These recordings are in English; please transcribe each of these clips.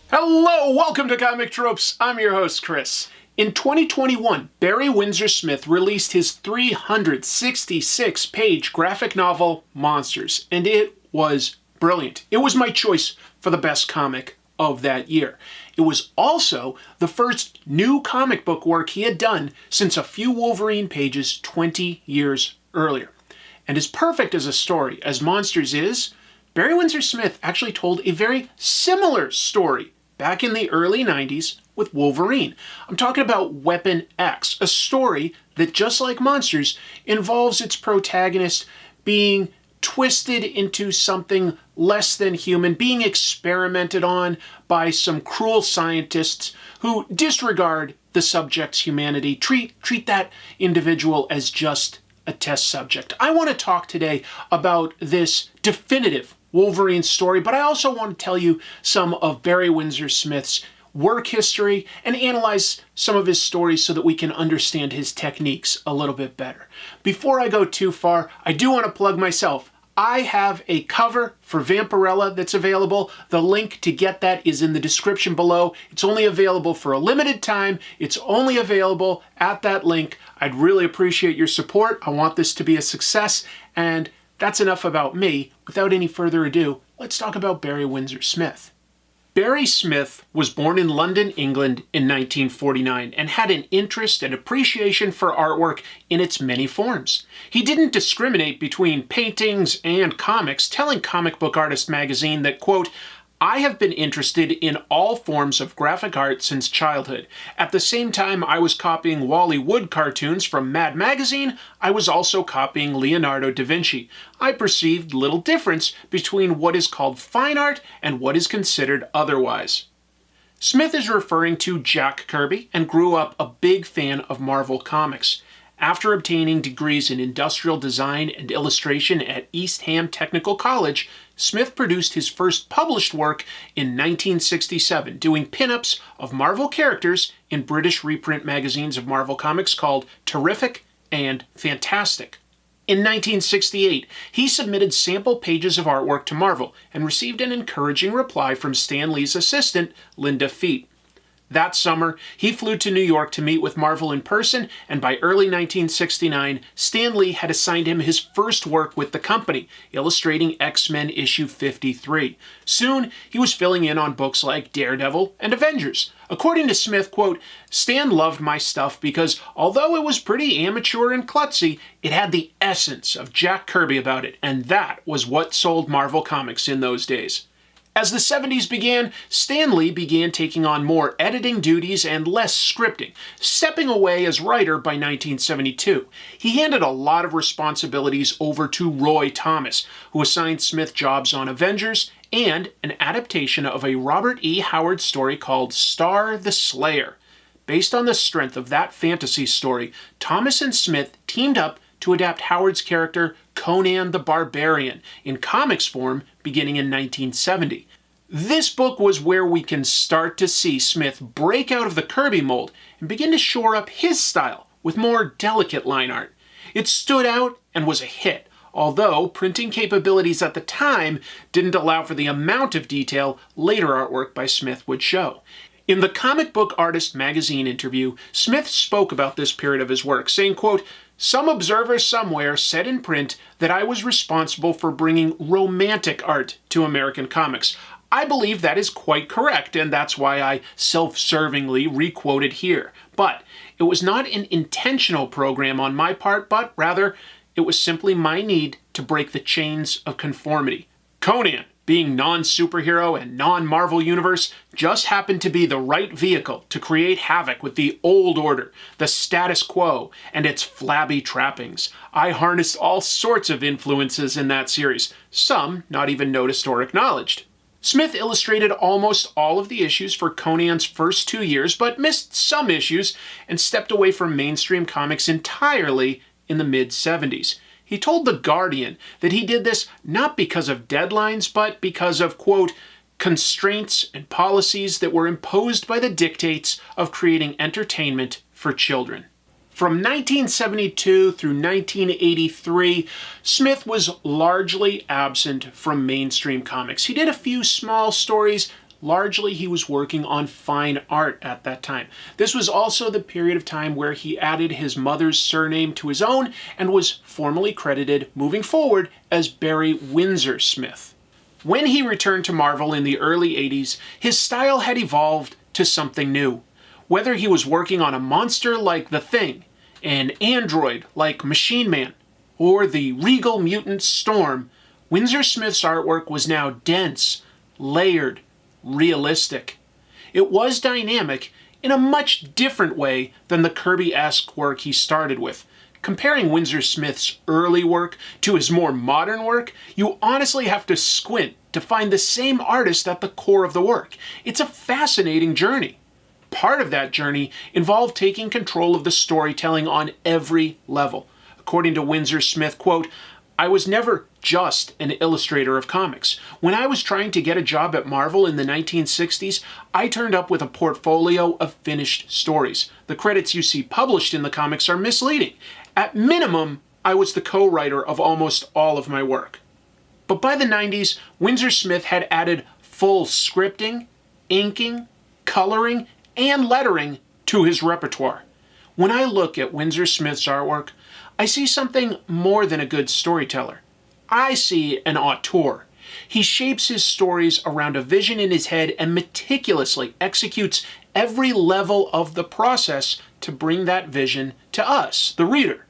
Hello, welcome to Comic Tropes. I'm your host, Chris. In 2021, Barry Windsor-Smith released his 366-page graphic novel, Monsters, and it was brilliant. It was my choice for the best comic of that year. It was also the first new comic book work he had done since A Few Wolverine pages 20 years earlier. And as perfect as a story as Monsters is, Barry Windsor-Smith actually told a very similar story back in the early 90s with Wolverine. I'm talking about Weapon X, a story that, just like Monsters, involves its protagonist being twisted into something less than human, being experimented on by some cruel scientists who disregard the subject's humanity, treat that individual as just a test subject. I want to talk today about this definitive Wolverine story, but I also want to tell you some of Barry Windsor-Smith's work history and analyze some of his stories so that we can understand his techniques a little bit better. Before I go too far, I do want to plug myself. I have a cover for Vampirella that's available. The link to get that is in the description below. It's only available for a limited time. It's only available at that link. I'd really appreciate your support. I want this to be a success, and that's enough about me. Without any further ado, let's talk about Barry Windsor-Smith. Barry Smith was born in London, England in 1949 and had an interest and appreciation for artwork in its many forms. He didn't discriminate between paintings and comics, telling Comic Book Artist magazine that, quote, "I have been interested in all forms of graphic art since childhood. At the same time I was copying Wally Wood cartoons from Mad Magazine, I was also copying Leonardo da Vinci. I perceived little difference between what is called fine art and what is considered otherwise." Smith is referring to Jack Kirby and grew up a big fan of Marvel Comics. After obtaining degrees in industrial design and illustration at East Ham Technical College, Smith produced his first published work in 1967, doing pinups of Marvel characters in British reprint magazines of Marvel Comics called Terrific and Fantastic. In 1968, he submitted sample pages of artwork to Marvel and received an encouraging reply from Stan Lee's assistant, Linda Feet. That summer, he flew to New York to meet with Marvel in person, and by early 1969, Stan Lee had assigned him his first work with the company, illustrating X-Men issue 53. Soon, he was filling in on books like Daredevil and Avengers. According to Smith, quote, "Stan loved my stuff because although it was pretty amateur and klutzy, it had the essence of Jack Kirby about it, and that was what sold Marvel Comics in those days." As the 70s began, Stan Lee began taking on more editing duties and less scripting, stepping away as writer by 1972. He handed a lot of responsibilities over to Roy Thomas, who assigned Smith jobs on Avengers and an adaptation of a Robert E. Howard story called Star the Slayer. Based on the strength of that fantasy story, Thomas and Smith teamed up to adapt Howard's character Conan the Barbarian in comics form beginning in 1970. This book was where we can start to see Smith break out of the Kirby mold and begin to shore up his style with more delicate line art. It stood out and was a hit, although printing capabilities at the time didn't allow for the amount of detail later artwork by Smith would show. In the Comic Book Artist magazine interview, Smith spoke about this period of his work, saying, quote, "Some observer somewhere said in print that I was responsible for bringing romantic art to American comics. I believe that is quite correct, and that's why I self-servingly re-quote it here. But it was not an intentional program on my part, but rather it was simply my need to break the chains of conformity. Conan, being non-superhero and non-Marvel universe, just happened to be the right vehicle to create havoc with the old order, the status quo, and its flabby trappings. I harnessed all sorts of influences in that series, some not even noticed or acknowledged." Smith illustrated almost all of the issues for Conan's first 2 years, but missed some issues and stepped away from mainstream comics entirely in the mid-70s. He told The Guardian that he did this not because of deadlines, but because of, quote, constraints and policies that were imposed by the dictates of creating entertainment for children. From 1972 through 1983, Smith was largely absent from mainstream comics. He did a few small stories. Largely, he was working on fine art at that time. This was also the period of time where he added his mother's surname to his own and was formally credited moving forward as Barry Windsor-Smith. When he returned to Marvel in the early 80s, his style had evolved to something new. Whether he was working on a monster like The Thing, an android like Machine Man, or the regal mutant Storm, Windsor-Smith's artwork was now dense, layered, realistic. It was dynamic in a much different way than the Kirby-esque work he started with. Comparing Windsor-Smith's early work to his more modern work, you honestly have to squint to find the same artist at the core of the work. It's a fascinating journey. Part of that journey involved taking control of the storytelling on every level. According to Windsor-Smith, quote, "I was never just an illustrator of comics. When I was trying to get a job at Marvel in the 1960s, I turned up with a portfolio of finished stories. The credits you see published in the comics are misleading. At minimum, I was the co-writer of almost all of my work." But by the 90s, Windsor-Smith had added full scripting, inking, coloring, and lettering to his repertoire. When I look at Windsor-Smith's artwork, I see something more than a good storyteller. I see an auteur. He shapes his stories around a vision in his head and meticulously executes every level of the process to bring that vision to us, the reader.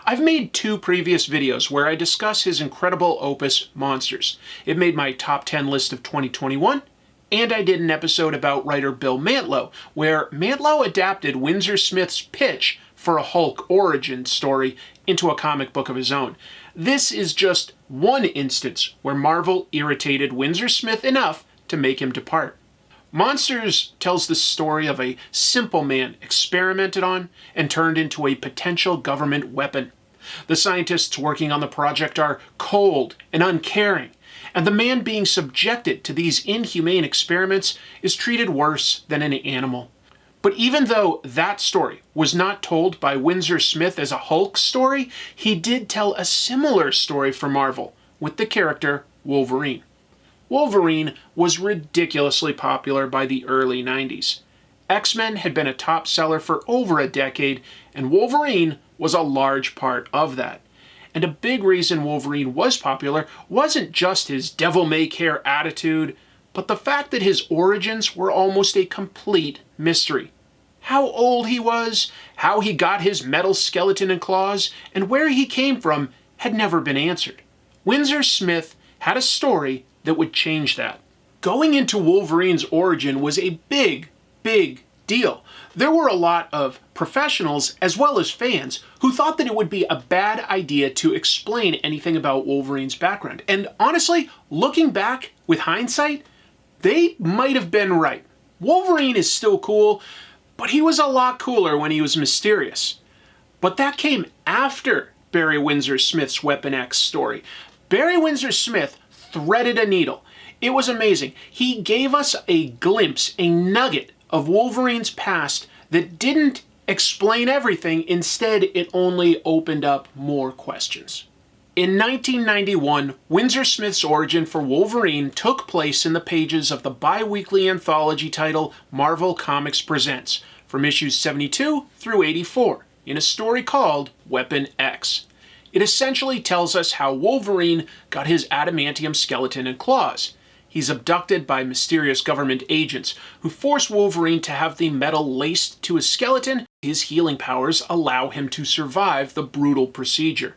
I've made 2 previous videos where I discuss his incredible opus, Monsters. It made my top 10 list of 2021, and I did an episode about writer Bill Mantlo, where Mantlo adapted Windsor-Smith's pitch for a Hulk origin story into a comic book of his own. This is just one instance where Marvel irritated Windsor-Smith enough to make him depart. Monsters tells the story of a simple man experimented on and turned into a potential government weapon. The scientists working on the project are cold and uncaring, and the man being subjected to these inhumane experiments is treated worse than an animal. But even though that story was not told by Windsor-Smith as a Hulk story, he did tell a similar story for Marvel with the character Wolverine. Wolverine was ridiculously popular by the early 90s. X-Men had been a top seller for over a decade, and Wolverine was a large part of that. And a big reason Wolverine was popular wasn't just his devil-may-care attitude, but the fact that his origins were almost a complete mystery. How old he was, how he got his metal skeleton and claws, and where he came from had never been answered. Windsor-Smith had a story that would change that. Going into Wolverine's origin was a big deal. There were a lot of professionals as well as fans who thought that it would be a bad idea to explain anything about Wolverine's background. And honestly, looking back with hindsight, they might have been right. Wolverine is still cool, but he was a lot cooler when he was mysterious. But that came after Barry Windsor-Smith's Weapon X story. Barry Windsor-Smith threaded a needle. It was amazing. He gave us a glimpse, a nugget of Wolverine's past that didn't explain everything. Instead, it only opened up more questions. In 1991, Windsor-Smith's origin for Wolverine took place in the pages of the bi-weekly anthology title Marvel Comics Presents, from issues 72 through 84, in a story called Weapon X. It essentially tells us how Wolverine got his adamantium skeleton and claws. He's abducted by mysterious government agents who force Wolverine to have the metal laced to his skeleton. His healing powers allow him to survive the brutal procedure.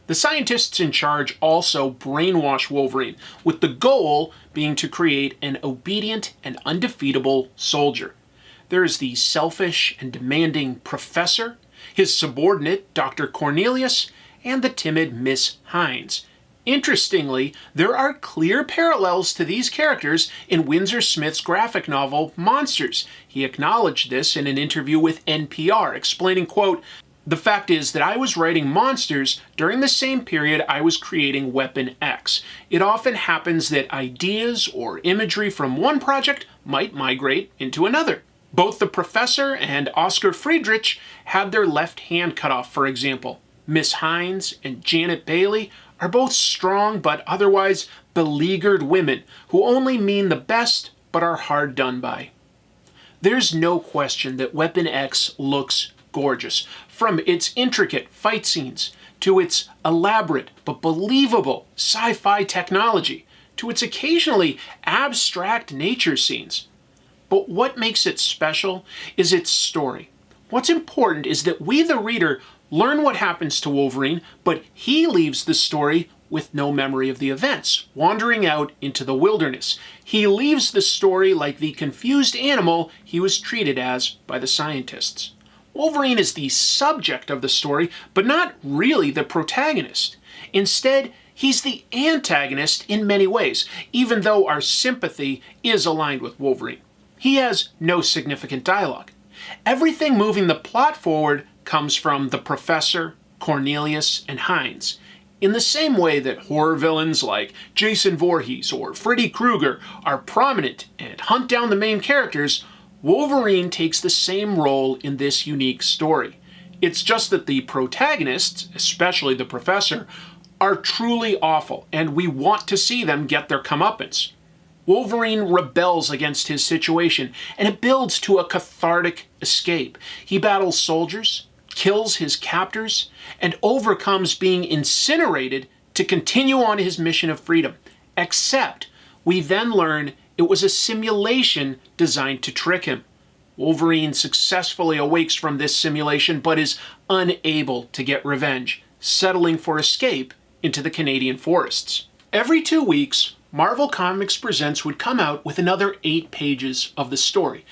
The scientists in charge also brainwash Wolverine, with the goal being to create an obedient and undefeatable soldier. There is the selfish and demanding Professor, his subordinate, Dr. Cornelius, and the timid Miss Hines. Interestingly, there are clear parallels to these characters in Windsor-Smith's graphic novel, Monsters. He acknowledged this in an interview with NPR, explaining, quote, The fact is that I was writing monsters during the same period I was creating Weapon X. It often happens that ideas or imagery from one project might migrate into another. Both the Professor and Oscar Friedrich had their left hand cut off, for example. Miss Hines and Janet Bailey are both strong but otherwise beleaguered women who only mean the best but are hard done by. There's no question that Weapon X looks gorgeous, from its intricate fight scenes to its elaborate but believable sci-fi technology to its occasionally abstract nature scenes. But what makes it special is its story. What's important is that we, the reader, learn what happens to Wolverine, but he leaves the story with no memory of the events, wandering out into the wilderness. He leaves the story like the confused animal he was treated as by the scientists. Wolverine is the subject of the story, but not really the protagonist. Instead, he's the antagonist in many ways, even though our sympathy is aligned with Wolverine. He has no significant dialogue. Everything moving the plot forward comes from the Professor, Cornelius, and Hines. In the same way that horror villains like Jason Voorhees or Freddy Krueger are prominent and hunt down the main characters, Wolverine takes the same role in this unique story. It's just that the protagonists, especially the Professor, are truly awful, and we want to see them get their comeuppance. Wolverine rebels against his situation, and it builds to a cathartic escape. He battles soldiers, kills his captors, and overcomes being incinerated to continue on his mission of freedom. Except, we then learn it was a simulation designed to trick him. Wolverine successfully awakes from this simulation, but is unable to get revenge, settling for escape into the Canadian forests. Every 2 weeks, Marvel Comics Presents would come out with another 8 pages of the story.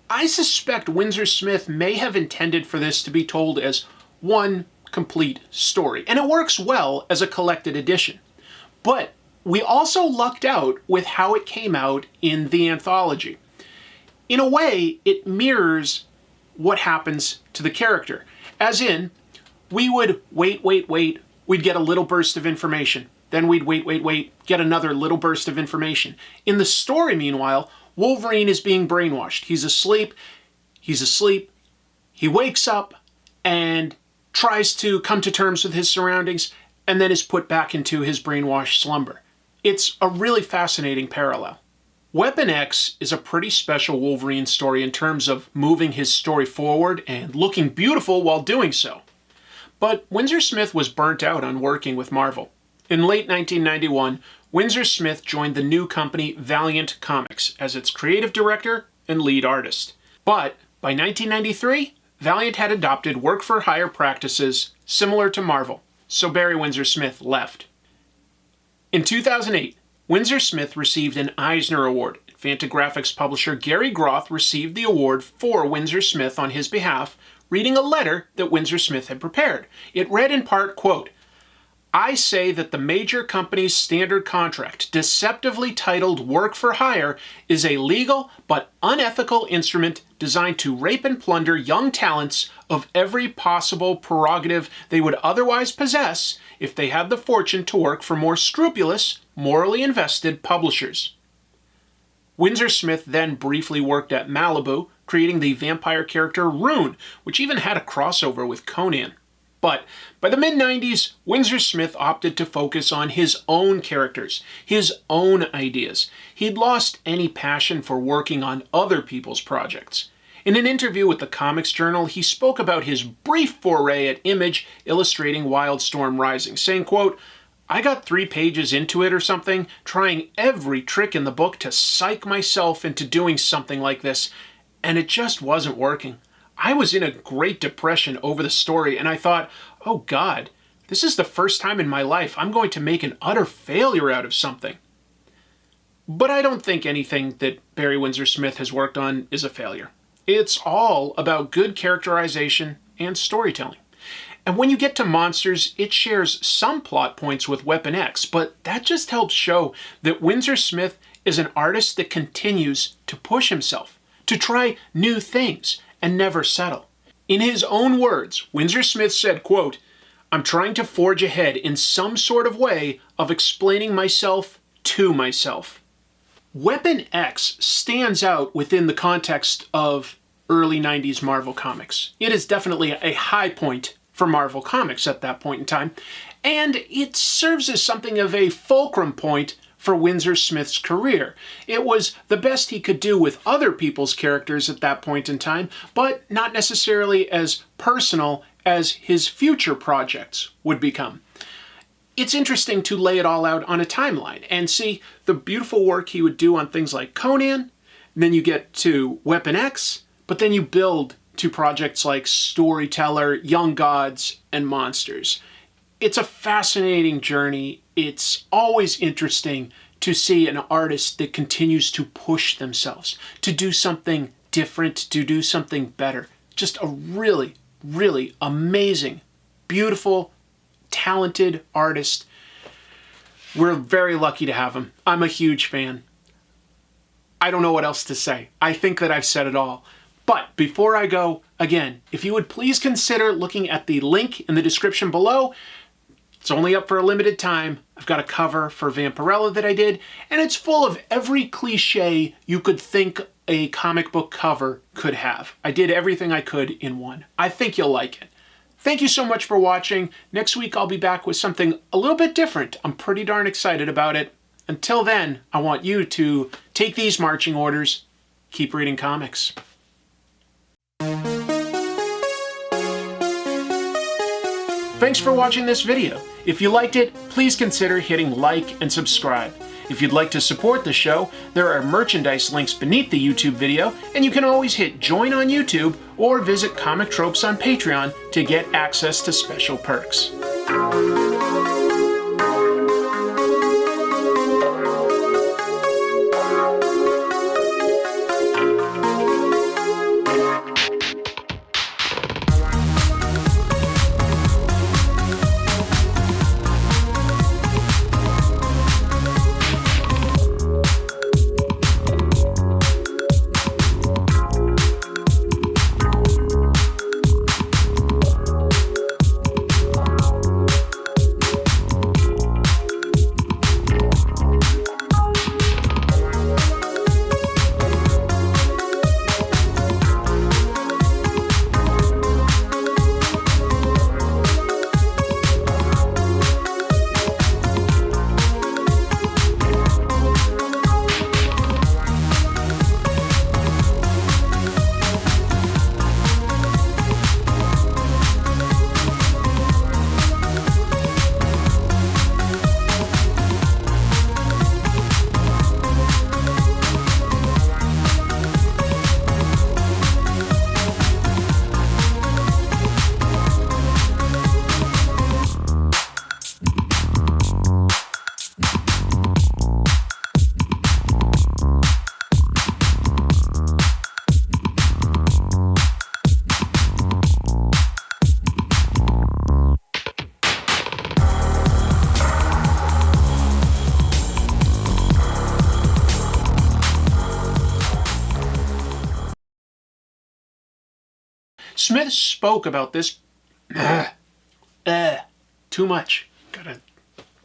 I suspect Windsor-Smith may have intended for this to be told as one complete story, and it works well as a collected edition. But we also lucked out with how it came out in the anthology. In a way, it mirrors what happens to the character. As in, we would wait, we'd get a little burst of information. Then we'd wait, get another little burst of information. In the story, meanwhile, Wolverine is being brainwashed. He's asleep, he wakes up and tries to come to terms with his surroundings, and then is put back into his brainwashed slumber. It's a really fascinating parallel. Weapon X is a pretty special Wolverine story in terms of moving his story forward and looking beautiful while doing so. But Windsor-Smith was burnt out on working with Marvel. In late 1991, Windsor-Smith joined the new company Valiant Comics as its creative director and lead artist. But by 1993, Valiant had adopted work-for-hire practices similar to Marvel, so Barry Windsor-Smith left. In 2008, Windsor-Smith received an Eisner Award. Fantagraphics publisher Gary Groth received the award for Windsor-Smith on his behalf, reading a letter that Windsor-Smith had prepared. It read in part, quote, "I say that the major company's standard contract, deceptively titled work for hire, is a legal but unethical instrument designed to rape and plunder young talents of every possible prerogative they would otherwise possess if they had the fortune to work for more scrupulous, morally invested publishers." Windsor-Smith then briefly worked at Malibu, creating the vampire character Rune, which even had a crossover with Conan. But by the mid-90s, Windsor-Smith opted to focus on his own characters, his own ideas. He'd lost any passion for working on other people's projects. In an interview with the Comics Journal, he spoke about his brief foray at Image illustrating Wildstorm Rising, saying, quote, "I got 3 pages into it or something, trying every trick in the book to psych myself into doing something like this, and it just wasn't working. I was in a great depression over the story, and I thought, oh God, this is the first time in my life I'm going to make an utter failure out of something." But I don't think anything that Barry Windsor-Smith has worked on is a failure. It's all about good characterization and storytelling. And when you get to Monsters, it shares some plot points with Weapon X, but that just helps show that Windsor-Smith is an artist that continues to push himself, to try new things, and never settle. In his own words, Windsor-Smith said, quote, "I'm trying to forge ahead in some sort of way of explaining myself to myself." Weapon X stands out within the context of early 90s Marvel Comics. It is definitely a high point for Marvel Comics at that point in time, and it serves as something of a fulcrum point for Windsor-Smith's career. It was the best he could do with other people's characters at that point in time, but not necessarily as personal as his future projects would become. It's interesting to lay it all out on a timeline and see the beautiful work he would do on things like Conan, then you get to Weapon X, but then you build to projects like Storyteller, Young Gods, and Monsters. It's a fascinating journey. It's always interesting to see an artist that continues to push themselves, to do something different, to do something better. Just a really, really amazing, beautiful, talented artist. We're very lucky to have him. I'm a huge fan. I don't know what else to say. I think that I've said it all. But before I go, again, if you would please consider looking at the link in the description below. It's only up for a limited time. I've got a cover for Vampirella that I did, and it's full of every cliche you could think a comic book cover could have. I did everything I could in one. I think you'll like it. Thank you so much for watching. Next week I'll be back with something a little bit different. I'm pretty darn excited about it. Until then, I want you to take these marching orders. Keep reading comics. Thanks for watching this video. If you liked it, please consider hitting like and subscribe. If you'd like to support the show, there are merchandise links beneath the YouTube video, and you can always hit join on YouTube or visit Comic Tropes on Patreon to get access to special perks. Smith spoke about this too much. Gotta